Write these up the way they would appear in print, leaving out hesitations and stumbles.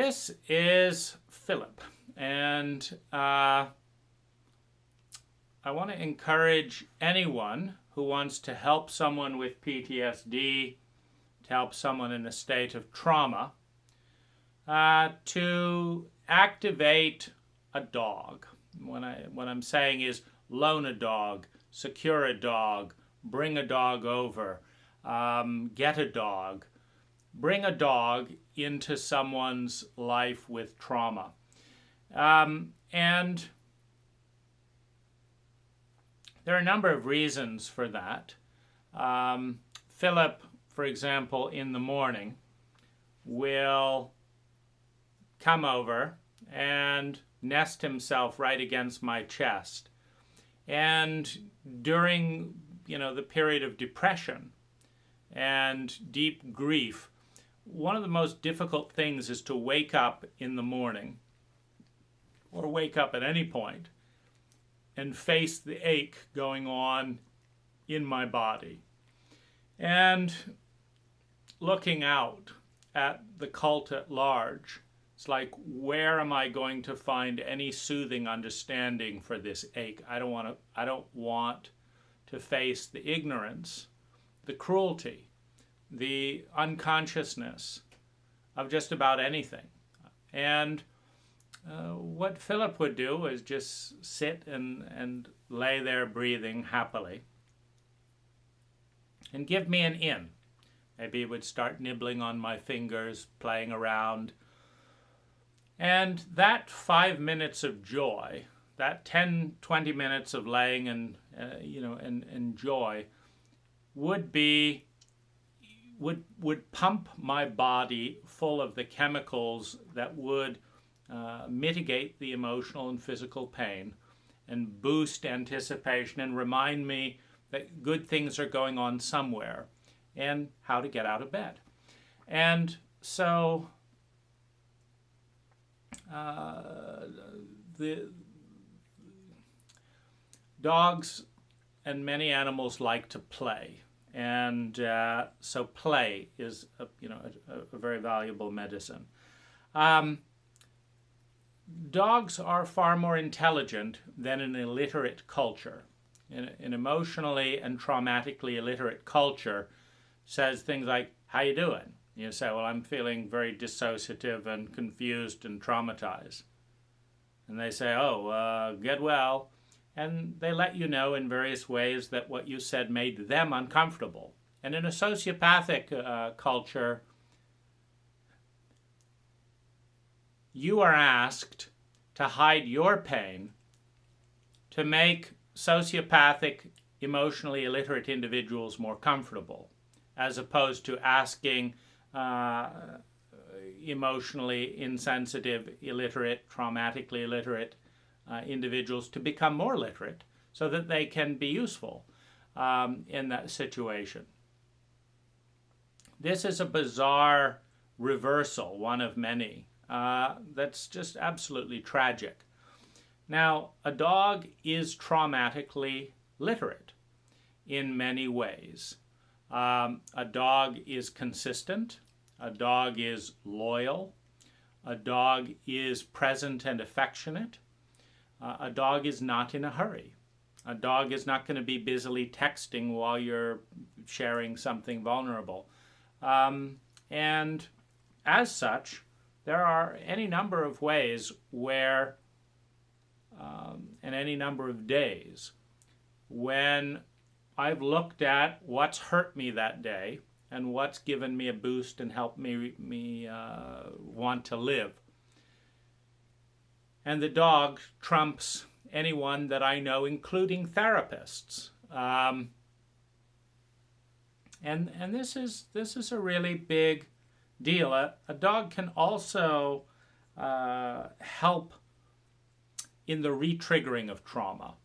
this is Philip, and I want to encourage anyone who wants to help someone with PTSD, to help someone in a state of trauma, to activate a dog. What I'm saying is loan a dog, secure a dog, bring a dog over, get a dog. Bring a dog into someone's life with trauma. And there are a number of reasons for that. Philip, for example, in the morning, will come over and nest himself right against my chest. And during, the period of depression and deep grief, one of the most difficult things is to wake up in the morning, or wake up at any point, and face the ache going on in my body. And looking out at the cult at large, it's like, where am I going to find any soothing understanding for this ache? I don't want to face the ignorance, the cruelty, the unconsciousness of just about anything. And what Philip would do is just sit and lay there breathing happily and give me an in. Maybe he would start nibbling on my fingers, playing around. And that 5 minutes of joy, that 10, 20 minutes of laying and joy would pump my body full of the chemicals that would mitigate the emotional and physical pain and boost anticipation and remind me that good things are going on somewhere and how to get out of bed. And so the dogs and many animals like to play. And so play is a very valuable medicine. Dogs are far more intelligent than an illiterate culture. An emotionally and traumatically illiterate culture says things like, how you doing? You say, well, I'm feeling very dissociative and confused and traumatized. And they say, get well. And they let you know in various ways that what you said made them uncomfortable. And in a sociopathic culture, you are asked to hide your pain to make sociopathic, emotionally illiterate individuals more comfortable, as opposed to asking emotionally insensitive, illiterate, traumatically illiterate individuals to become more literate so that they can be useful in that situation. This is a bizarre reversal, one of many, that's just absolutely tragic. Now, a dog is traumatically literate in many ways. A dog is consistent. A dog is loyal. A dog is present and affectionate. A dog is not in a hurry. A dog is not going to be busily texting while you're sharing something vulnerable. And as such, there are any number of ways where, and any number of days, when I've looked at what's hurt me that day and what's given me a boost and helped me want to live. And the dog trumps anyone that I know, including therapists. And this is a really big deal. A dog can also help in the re-triggering of trauma.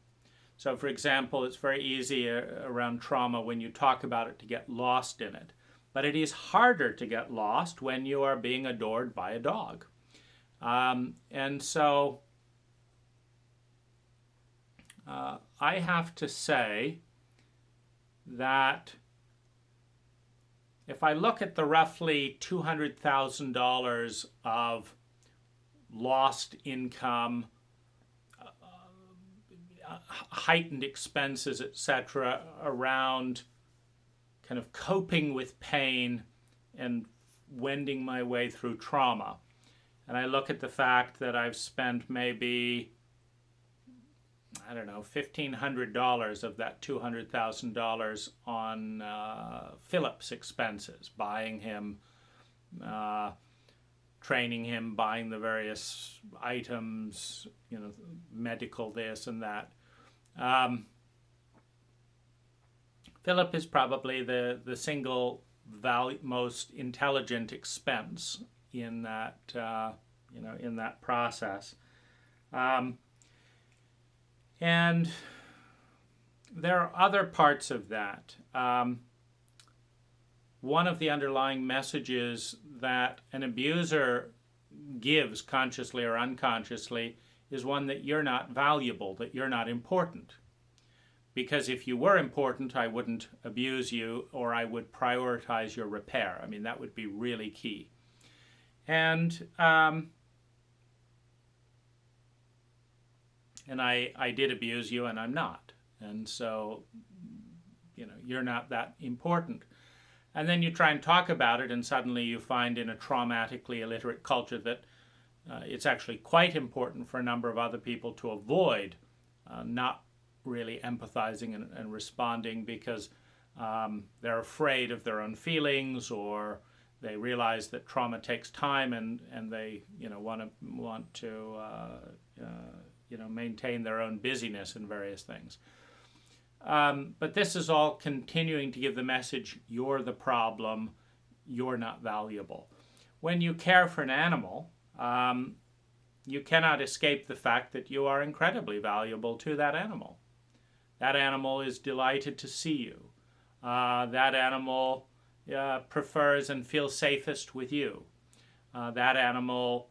So, for example, it's very easy around trauma when you talk about it to get lost in it. But it is harder to get lost when you are being adored by a dog. And so I have to say that if I look at the roughly $200,000 of lost income, heightened expenses, etc., around kind of coping with pain and wending my way through trauma. And I look at the fact that I've spent maybe, I don't know, $1,500 of that $200,000 on Philip's expenses, buying him, training him, buying the various items, medical this and that. Philip is probably the single most intelligent expense in that in that process, and there are other parts of that. One of the underlying messages that an abuser gives, consciously or unconsciously, is one that you're not valuable, that you're not important. Because if you were important, I wouldn't abuse you, or I would prioritize your repair. I mean, that would be really key. And I did abuse you, and I'm not. And so, you're not that important. And then you try and talk about it, and suddenly you find in a traumatically illiterate culture that it's actually quite important for a number of other people to avoid not really empathizing and responding, because they're afraid of their own feelings, or they realize that trauma takes time, and they want to maintain their own busyness in various things. But this is all continuing to give the message, you're the problem, you're not valuable. When you care for an animal, you cannot escape the fact that you are incredibly valuable to that animal. That animal is delighted to see you. That animal prefers and feels safest with you. That animal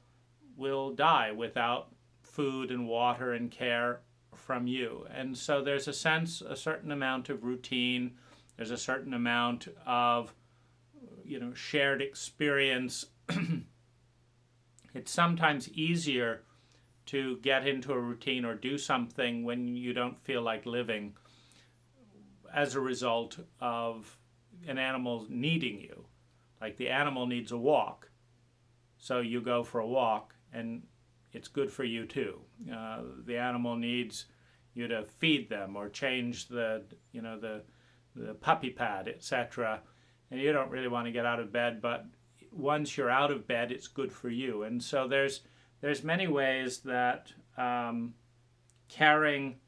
will die without food and water and care from you. And so there's a certain amount of routine, there's a certain amount of shared experience. It's sometimes easier to get into a routine or do something when you don't feel like living as a result of an animal needing you. Like the animal needs a walk, so you go for a walk, and it's good for you too. The animal needs you to feed them or change the puppy pad, etc. And you don't really want to get out of bed, but once you're out of bed, it's good for you. And so there's many ways that caring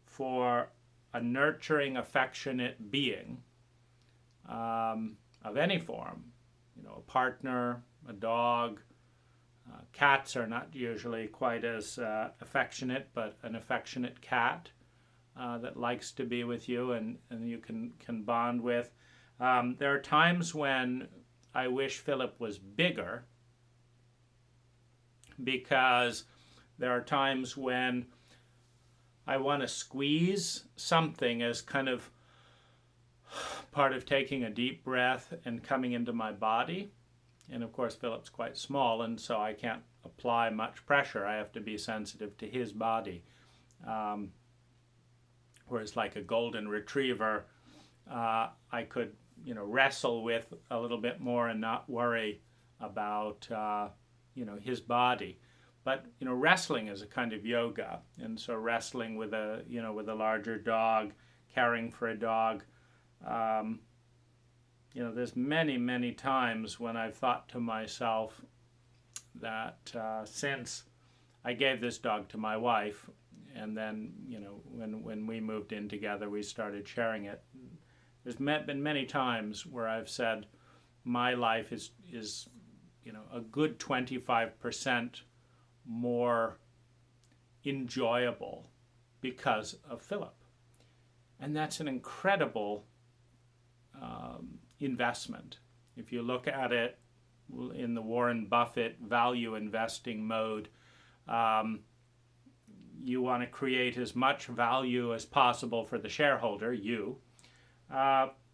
for a nurturing, affectionate being of any form, a partner, a dog. Cats are not usually quite as affectionate, but an affectionate cat that likes to be with you and you can bond with. There are times when I wish Philip was bigger, because there are times when I want to squeeze something as kind of part of taking a deep breath and coming into my body. And of course, Philip's quite small, and so I can't apply much pressure. I have to be sensitive to his body. Whereas like a golden retriever, I could, wrestle with a little bit more and not worry about, his body. But, wrestling is a kind of yoga. And so wrestling with a larger dog, caring for a dog, there's many, many times when I've thought to myself that since I gave this dog to my wife, and then, when we moved in together, we started sharing it. There's been many times where I've said my life is a good 25% more enjoyable because of Philip. And that's an incredible investment. If you look at it in the Warren Buffett value investing mode, you want to create as much value as possible for the shareholder, you,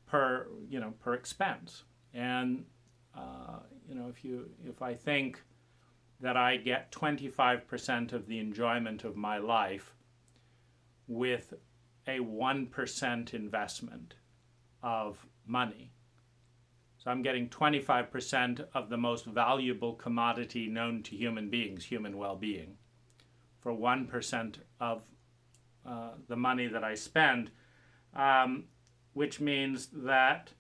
per expense. And if I think that I get 25% of the enjoyment of my life with a 1% investment of money. So I'm getting 25% of the most valuable commodity known to human beings, human well-being, for 1% of the money that I spend, which means that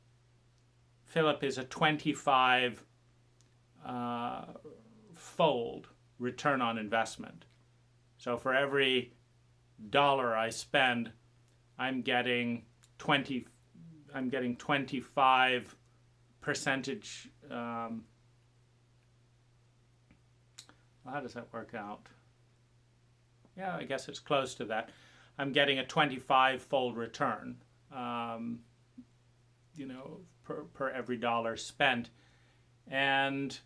Philip is a 25 fold return on investment. So for every dollar I spend, I'm getting 25 percentage. How does that work out? Yeah, I guess it's close to that. I'm getting a 25-fold return, per every dollar spent, and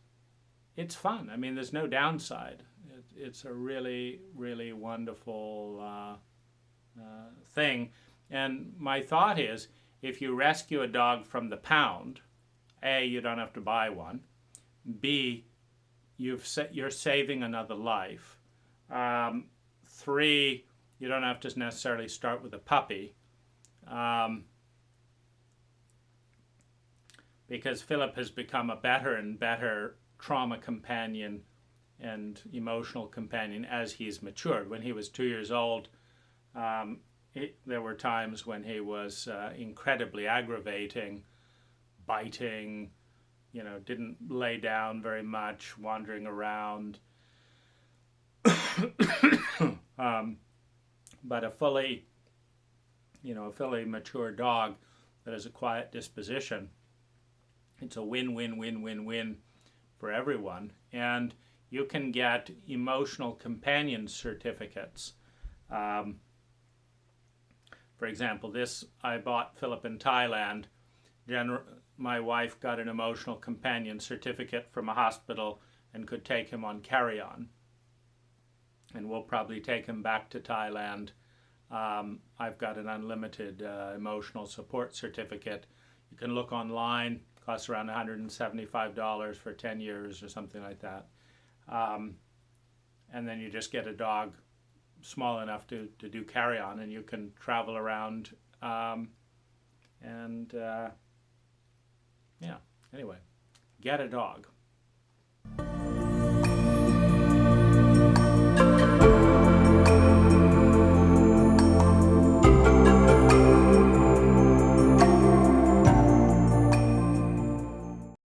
it's fun. I mean, there's no downside. It's a really, really wonderful thing. And my thought is, if you rescue a dog from the pound, A, you don't have to buy one. B, you're saving another life. 3, you don't have to necessarily start with a puppy. Because Philip has become a better and better trauma companion and emotional companion as he's matured. When he was 2 years old, there were times when he was incredibly aggravating, biting, didn't lay down very much, wandering around. But a fully mature dog that has a quiet disposition, it's a win-win-win-win-win for everyone. And you can get emotional companion certificates. For example, I bought Philip in Thailand. My wife got an emotional companion certificate from a hospital and could take him on carry-on. And we'll probably take him back to Thailand. I've got an unlimited emotional support certificate. You can look online. Costs around $175 for 10 years or something like that. And then you just get a dog small enough to do carry-on, and you can travel around. Anyway, get a dog.